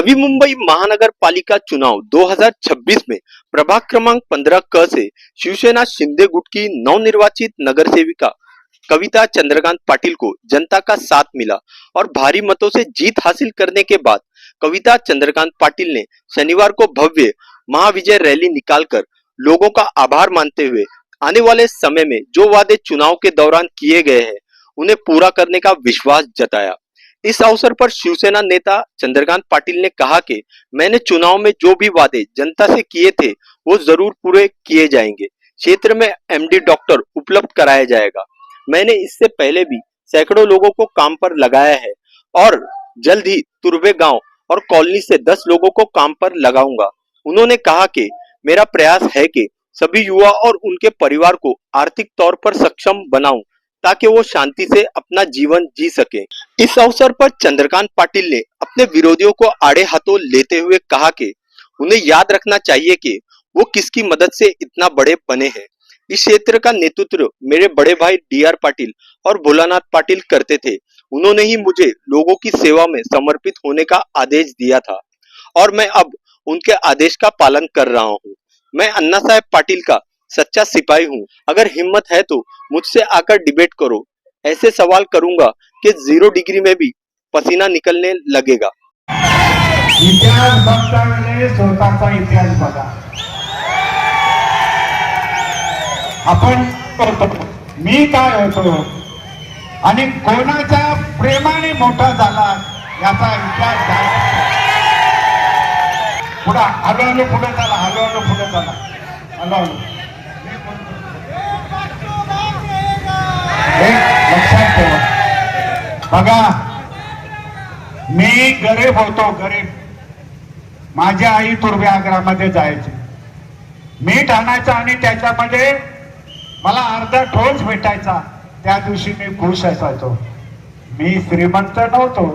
नवी मुंबई महानगर पालिका चुनाव 2026 में प्रभाग क्रमांक 15 क से शिवसेना शिंदे गुट की नवनिर्वाचित नगर सेविका कविता चंद्रकांत पाटिल को जनता का साथ मिला और भारी मतों से जीत हासिल करने के बाद कविता चंद्रकांत पाटिल ने शनिवार को भव्य महाविजय रैली निकालकर लोगों का आभार मानते हुए आने वाले समय में जो वादे चुनाव के दौरान किए गए हैं उन्हें पूरा करने का विश्वास जताया। इस अवसर पर शिवसेना नेता चंद्रकांत पाटिल ने कहा कि मैंने चुनाव में जो भी वादे जनता से किए थे वो जरूर पूरे किए जाएंगे। क्षेत्र में एमडी डॉक्टर उपलब्ध कराया जाएगा। मैंने इससे पहले भी सैकड़ों लोगों को काम पर लगाया है और जल्द ही तुर्बे गांव और कॉलोनी से 10 लोगों को काम पर लगाऊंगा। उन्होंने कहा कि मेरा प्रयास है कि सभी युवा और उनके परिवार को आर्थिक तौर पर सक्षम बनाऊं ताकि वो शांति से अपना जीवन जी सके। इस अवसर पर चंद्रकांत पाटिल ने अपने विरोधियों को आड़े हाथों लेते हुए कहा कि उन्हें याद रखना चाहिए कि वो किसकी मदद से इतना बड़े बने हैं। इस क्षेत्र का नेतृत्व मेरे बड़े भाई डीआर पाटिल और भोलानाथ पाटिल करते थे। उन्होंने ही मुझे लोगों की सेवा में समर्पित होने का आदेश दिया था और मैं अब उनके आदेश का पालन कर रहा हूँ। मैं अन्ना साहेब पाटिल का सच्चा सिपाही हूँ। अगर हिम्मत है तो मुझसे आकर डिबेट करो। ऐसे सवाल करूंगा कि 0 डिग्री में भी पसीना निकलने लगेगा। इतिहास बघता वेळेस स्वतःचा इतिहास बघा। आपण करतो मी काय होतो आणि कोणाच्या प्रेमाने मोठा झाला याचा इतिहास काय। पुढे हळूहळू पुढे चला, हळूहळू पुढे चला, हळूहळू लक्षात ठेवा। बघा मी गरीब होतो, गरीब। माझी आई तुर्बे आग्रामध्ये जायची, मीठ आणायचं आणि त्याच्यामध्ये मला अर्धा ठोस भेटायचा। त्या दिवशी मी खुश असायचो। मी श्रीमंत नव्हतो।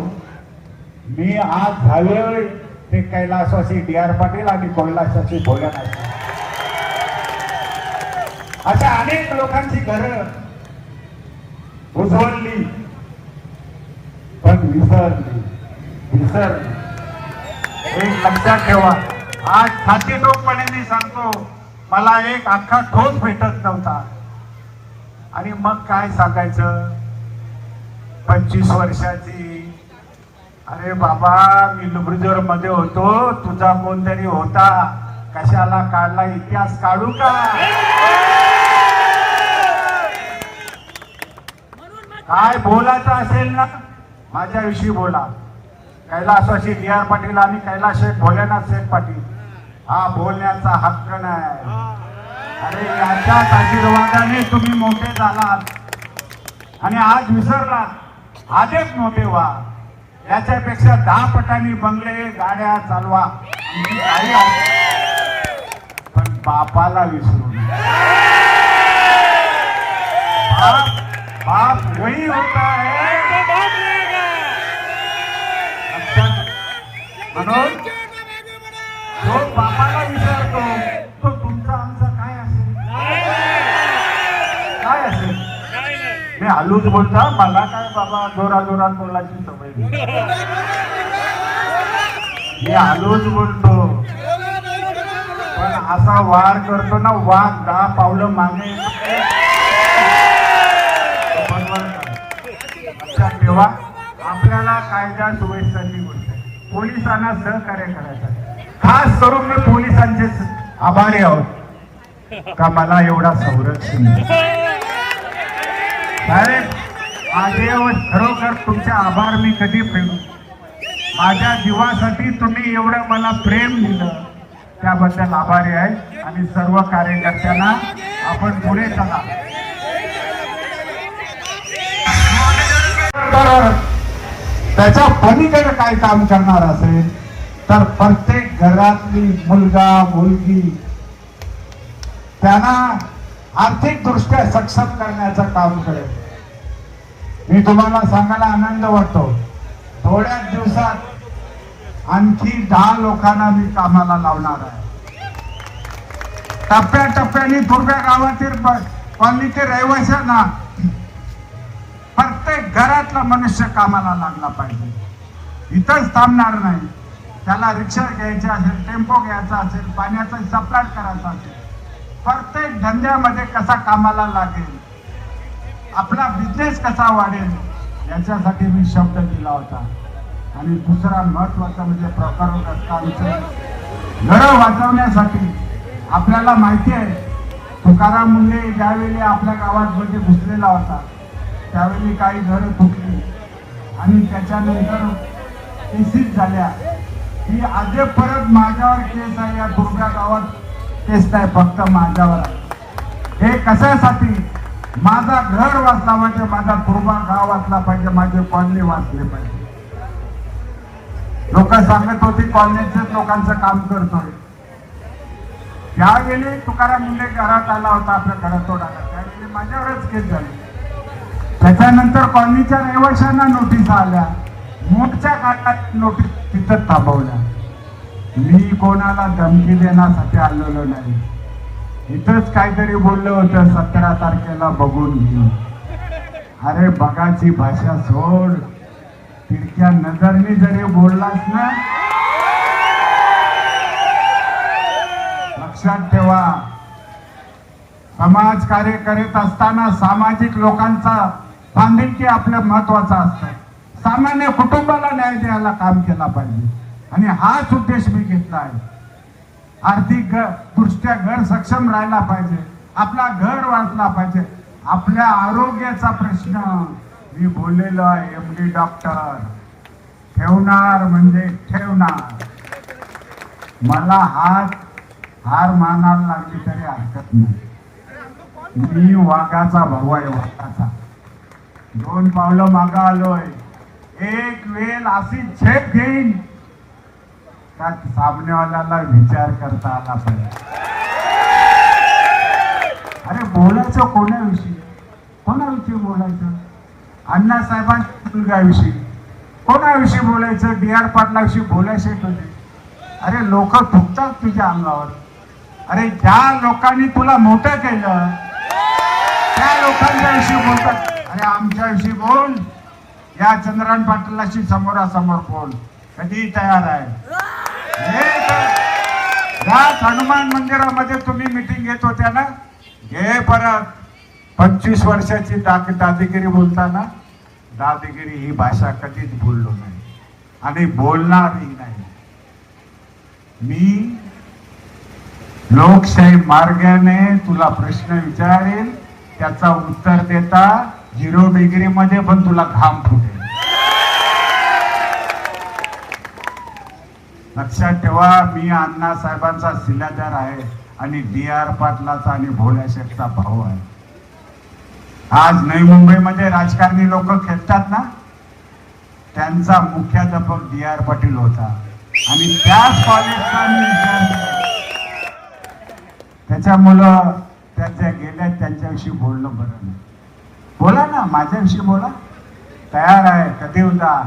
मी आज झाले ते कैलासवासी डीआर पाटील आणि कैलासवासी भोलानाथ। अशा अनेक लोकांची घरं उजवली पण विसरली। एक लक्षात ठेवा, आज खातेटोपपणे मी सांगतो मला एक अख्खा ठोस भेटत नव्हता आणि मग काय सांगायचं। 25 वर्षाची, अरे बाबा मी लुब्रिजर मध्ये होतो, तुझा कोणतरी होता, कशाला काढला, इतिहास काढू का। काय बोलायचं असेल ना माझ्याविषयी बोला। कैलासवासी डीआर पाटील आणि कैलास शेठ भोलेनाथ शेठ पाटील हा बोलण्याचा हक्क नाही। अरे याच्याच आशीर्वादाने तुम्ही मोठे झालात आणि आज विसरलात। आजच मोठे व्हा, याच्यापेक्षा 10 पटांनी बंगले गाड्या चालवा, पण बापाला विसरू नका। बाप वही होता है म्हणून जो बापाला विसरतो तो तुमचा आमचा काय असेल, काय असेल। मी हलूच बोलता, मला काय बाबा जोरात बोलायची सवय नाही। मी हलूच बोलतो पण असा वार करतो ना, वाघ 10 पावलं मागे। लक्षात ठेवा, आपल्याला कायदा सुव्यवस्थेची गोष्ट आहे। पोलिसांना सहकार्य करायचं। खास करून मी पोलिसांचे आभारी आहोत का मला एवढा संरक्षण। साहेब माझे खरोखर तुमचे आभार मी कधी फेडू। माझ्या जीवासाठी तुम्ही एवढं मला प्रेम दिलं त्याबद्दल आभारी आहे आणि सर्व कार्यकर्त्यांना आपण पुढे चला। त्याच्या पलीकडे काय काम करणार असेल तर प्रत्येक घरातली मुलगा मुलगी त्यांना आर्थिक दृष्ट्या सक्षम करण्याचं काम करेल। मी तुम्हाला सांगायला आनंद वाटतो, थोड्याच दिवसात आणखी 10 लोकांना मी कामाला लावणार आहे। टप्प्याटप्प्याने तुर्बे गावातील कॉलनीचे रहिवाशांना प्रत्येक घरातला मनुष्य कामाला लागला पाहिजे। इथंच थांबणार नाही, त्याला रिक्षा घ्यायची असेल, टेम्पो घ्यायचा असेल, पाण्याचा सप्लाय करायचा असेल, प्रत्येक धंद्यामध्ये कसा कामाला लागेल, आपला बिझनेस कसा वाढेल, याच्यासाठी मी शब्द दिला होता. आणि दुसरा महत्वाचा म्हणजे प्रकरण घरं वाचवण्यासाठी आपल्याला माहिती आहे, तुकाराम मुंडे ज्यावेळी आपल्या गावात मध्ये घुसलेला होता त्यावेळी काही घरं तुटली आणि त्याच्यानंतर केसेस झाल्या. ही आज परत माझ्यावर केस आहे, या दुर्गा गावात केस नाही, फक्त माझ्यावर आहे. हे कशासाठी? माझा घर वाचला पाहिजे, माझा दुर्गा गाव वाचला पाहिजे, माझे कॉलनी वाचले पाहिजे. लोक सांगत होती कॉलनीच्याच लोकांचं काम करतोय. त्यावेळी तुकाराम मुंडे घरात आला होता, आपल्या घरात तोडायला, त्यावेळी माझ्यावरच केस झाले. त्याच्यानंतर कॉलनीच्या रहिवाशांना नोटीस आल्या, मोठच्या काळात नोटीस तिथं थांबवल्या. मी कोणाला धमकी देण्यासाठी आलेलो नाही, इथंच काहीतरी बोललं होतं 17 तारखेला बघून घेऊ. अरे बघाची भाषा सोड, तिरक्या नजरनी जरी बोललास ना, लक्षात ठेवा, समाज कार्य करीत असताना सामाजिक लोकांचा बांधिलकी आपल्या महत्वाचा असतं. सामान्य कुटुंबाला न्याय द्यायला काम केला पाहिजे आणि हाच उद्देश मी घेतला आहे. आर्थिक दृष्ट्या घर सक्षम राहायला पाहिजे, आपला घर वाचला पाहिजे, आपल्या आरोग्याचा प्रश्न मी बोललेलो आहे. MD डॉक्टर ठेवणार म्हणजे ठेवणार. मला हार मानायला लागली तरी हरकत नाही. मी वाघाचा भाऊ आहे, वाघाचा. 2 पावलं मागं आलोय. एक वेळ अशी झेप घेईन का सामनेवाल्याला विचार करता आला पाहिजे. अरे बोलायचं कोणाविषयी बोलायचं? अण्णासाहेबांच्या मुलगाविषयी कोणाविषयी बोलायचं? DR पाटलाविषयी बोलायचे तुझे. अरे लोक थुकतात तुझ्या अंगावर. अरे ज्या लोकांनी तुला मोठं केलं त्या लोकांच्या विषयी बोलतात. अरे आमच्याविषयी बोल, या चंद्रकांत पाटलाशी समोरासमोर बोल. कधी तयार आहे? या हनुमान मंदिरामध्ये तुम्ही मीटिंग घेत होत्या ना, घे परत. 25 वर्षाची दादागिरी बोलताना, दादागिरी ही भाषा कधीच बोललो नाही आणि बोलणारही नाही. मी लोकशाही मार्गाने तुला प्रश्न विचारेल, त्याचा उत्तर देता 0 डिग्री मध्ये पण तुला घाम फुटेल. लक्षात ठेवा, मी अण्णासाहेबांचा शिलादार आहे आणि DR पाटलाचा आणि भोळ्याशेठचा भाऊ आहे. आज नवी मुंबईमध्ये राजकारणी लोक खेळतात ना, त्यांचा मुख्याध्यापक DR पाटील होता आणि त्याच कॉलेजचा मी विद्यार्थी. त्याच्यामुळं त्या गेल्या त्यांच्याविषयी बोलणं बरं नाही. बोला ना, माझ्याविषयी बोला, तयार आहे. कधी उदा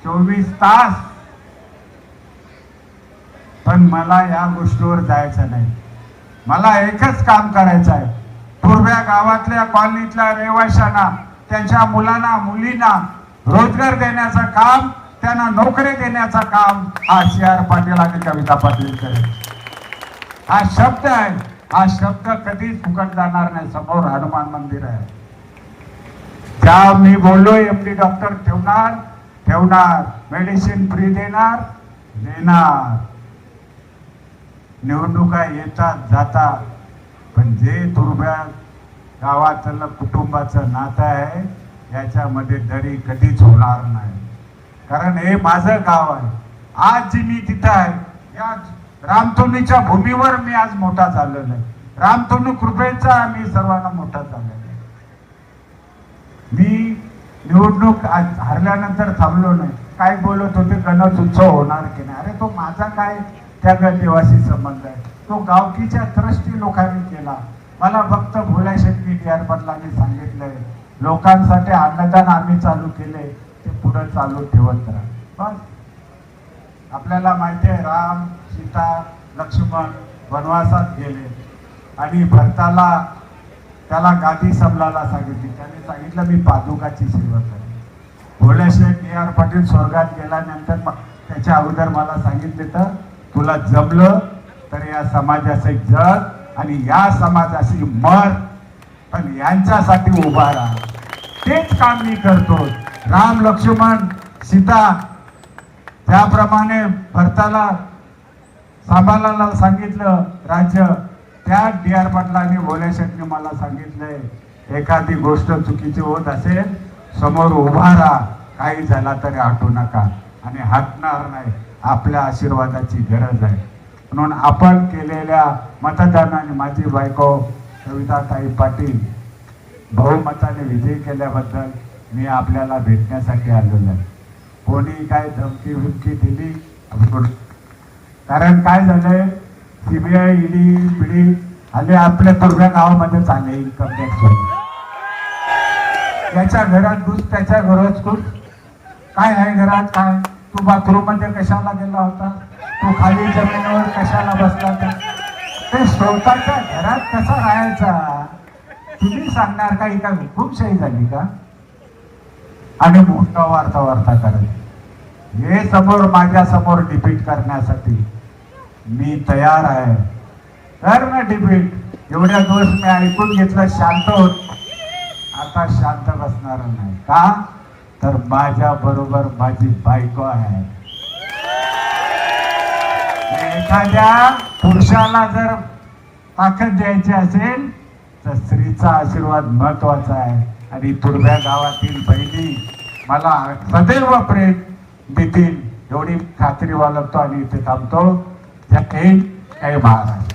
24 तास. पण मला या गोष्टीवर जायचं नाही. मला एकच काम करायचं आहे. पूर्व्या गावातल्या कॉलनीतल्या रहिवाशांना, त्यांच्या मुलांना मुलींना रोजगार देण्याचं काम, त्यांना नोकरी देण्याचं काम हा CR पाटील आणि कविता पाटील करेल. हा शब्द आहे, हा शब्द कधीच फुकट जाणार नाही. समोर हनुमान मंदिर आहे. ज्या मी बोललोय MD डॉक्टर ठेवणार, मेडिसिन फ्री देणार. निवडणुका येतात जातात, पण जे तुर्ब्या गावातलं कुटुंबाचं नातं आहे याच्यामध्ये दरी कधीच होणार नाही. कारण हे माझं गाव आहे. आज जी मी तिथं आहे, या रामधुनीच्या भूमीवर मी आज मोठा झालेलो आहे. रामधुनी कृपेचा मी सर्वांना मोठा झालेलो आहे. मी निवडणूक हरल्यानंतर थांबलो नाही. काय बोलत होते, गणेश उत्सव होणार की नाही. अरे तो माझा काय त्या देवाशी संबंध आहे? तो गावकीच्या ट्रस्टी लोकांनी केला. मला फक्त भोळ्याशेट्टी DR पाटलांनी सांगितलंय, लोकांसाठी अन्नदान आम्ही चालू केले, ते पुढे चालू ठेवत राहा. बस. आपल्याला माहिती आहे, राम, सीता, लक्ष्मण वनवासात गेले आणि भरताला त्याला गादी समलाला सांगितली. त्याने सांगितलं मी पादुकाची सेवा करेन. भोळ्याशेठ DR पाटील स्वर्गात गेल्यानंतर त्याच्या अगोदर मला सांगितले तर तुला जमलं तर या समाजाचे जग आणि या समाजाची मर, पण यांच्यासाठी उभा राहा. तेच काम मी करतो. राम लक्ष्मण सीता ज्याप्रमाणे भरताला सांभाळायला सांगितलं राज्य, त्या डी आर पाटलांनी भोले शेटने मला सांगितलंय एखादी गोष्ट चुकीची होत असेल समोर उभा राहा, काही झाला तरी हटू नका आणि हटणार नाही. आपल्या आशीर्वादाची गरज आहे. म्हणून आपण केलेल्या मतदानाने माझी बायको कविताताई पाटील बहुमताने विजयी केल्याबद्दल मी आपल्याला भेटण्यासाठी आलेलो आहे. कोणी काय धमकी बिमकी दिली, कारण काय झालंय, सीबीआय ईडी पिढी आले आपल्या तुर्भ्या गावामध्ये चालले इन्कम टॅक्स. याच्या घरात घुस, त्याच्या घरात घुस, काय आहे घरात, काय तू बाथरूम मध्ये कशाला गेला होता, तू खाली जमिनीवर कशाला बसला होता, ते स्वतःच्या घरात कसा राहायचा तुम्ही सांगणार का? ही काय हुकुमशाही झाली का? आणि मोठा वार्ता करत हे समोर माझ्या समोर डिबेट करण्यासाठी मी तयार आहे. कर ना डिबेट. एवढ्या दिवस मी ऐकून घेतलं, शांत होत, आता शांत बसणार नाही. का तर माझ्या बरोबर माझी बायको आहे. एखाद्या पुरुषाला जर ताकद द्यायची असेल तर स्त्रीचा आशीर्वाद महत्वाचा आहे. आणि तुर्भ्या गावातील बहिणी मला सदैव प्रेम देतील एवढी खात्री बाळगतो आणि इथे थांबतो. जय हिंद, जय महाराष्ट्र.